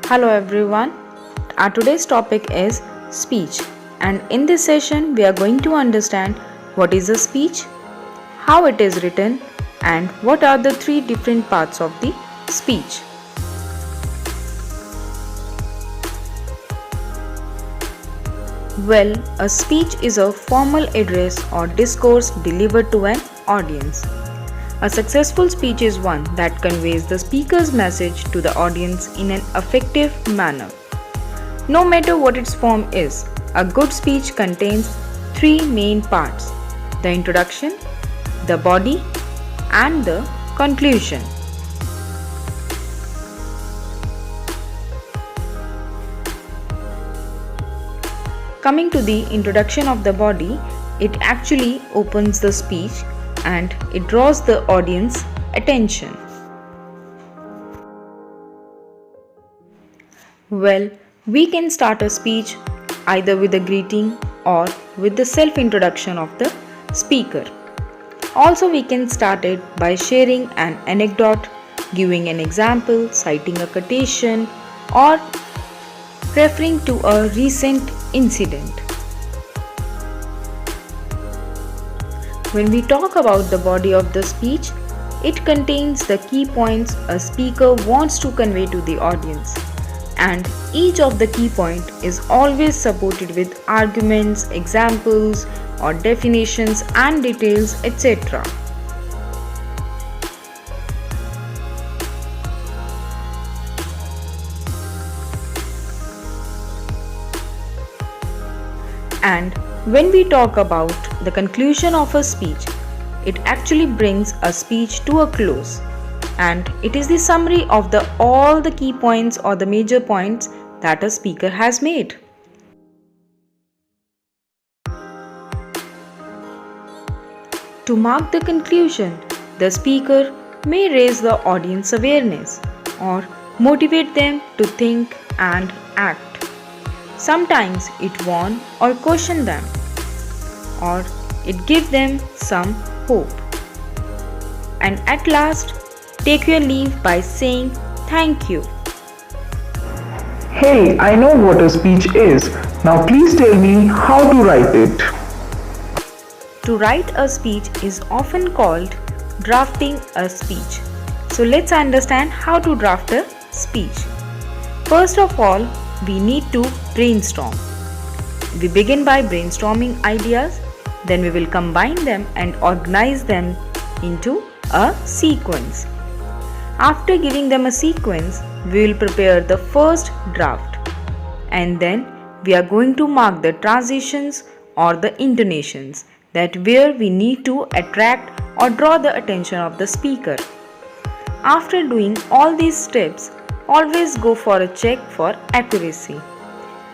Hello everyone. Our today's topic is speech, and in this session we are going to understand what is a speech, how it is written, and what are the three different parts of the speech. Well, a speech is a formal address or discourse delivered to an audience. A successful speech is one that conveys the speaker's message to the audience in an effective manner. No matter what its form is, a good speech contains three main parts: the introduction, the body, and the conclusion. Coming to the introduction of the body, it actually opens the speech and it draws the audience attention. Well, we can start a speech either with a greeting or with the self-introduction of the speaker. Also, we can start it by sharing an anecdote, giving an example, citing a quotation, or referring to a recent incident. When we talk about the body of the speech, it contains the key points a speaker wants to convey to the audience, and each of the key point is always supported with arguments, examples, or definitions and details, etc. And when we talk about the conclusion of a speech, it actually brings a speech to a close, and it is the summary of all the key points or the major points that a speaker has made. To mark the conclusion, the speaker may raise the audience awareness or motivate them to think and act. Sometimes it warn or caution them, or it gives them some hope. And at last, take your leave by saying thank you. Hey, I know what a speech is. Now please tell me how to write it. To write a speech is often called drafting a speech. So let's understand how to draft a speech. First of all, we need to brainstorm. We begin by brainstorming ideas, then we will combine them and organize them into a sequence. After giving them a sequence, we will prepare the first draft, and then we are going to mark the transitions or the intonations, that where we need to attract or draw the attention of the speaker. After doing all these steps, always go for a check for accuracy.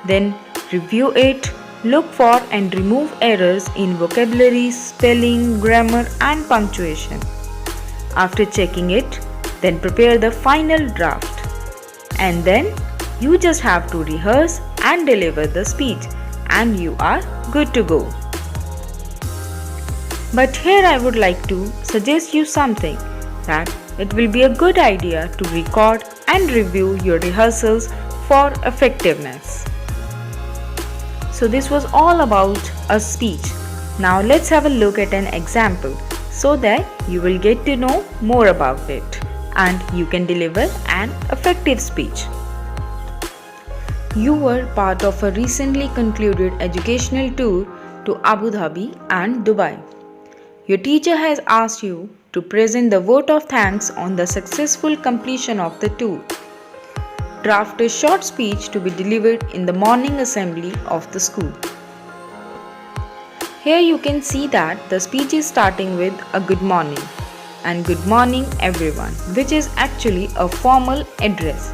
Then review it, look for and remove errors in vocabulary, spelling, grammar and punctuation. After checking it, then prepare the final draft. And then you just have to rehearse and deliver the speech, and you are good to go. But here I would like to suggest you something, that it will be a good idea to record and review your rehearsals for effectiveness. So this was all about a speech. Now let's have a look at an example so that you will get to know more about it and you can deliver an effective speech. You were part of a recently concluded educational tour to Abu Dhabi and Dubai. Your teacher has asked you to present the vote of thanks on the successful completion of the tour. Draft a short speech to be delivered in the morning assembly of the school. Here you can see that the speech is starting with a good morning and good morning everyone, which is actually a formal address.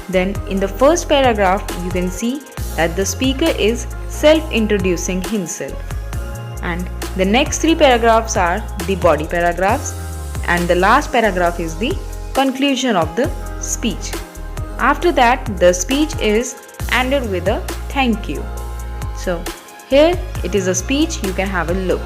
Then in the first paragraph you can see that the speaker is self-introducing himself, and the next three paragraphs are the body paragraphs, and the last paragraph is the conclusion of the speech. After that, the speech is ended with a thank you. So here it is a speech, you can have a look.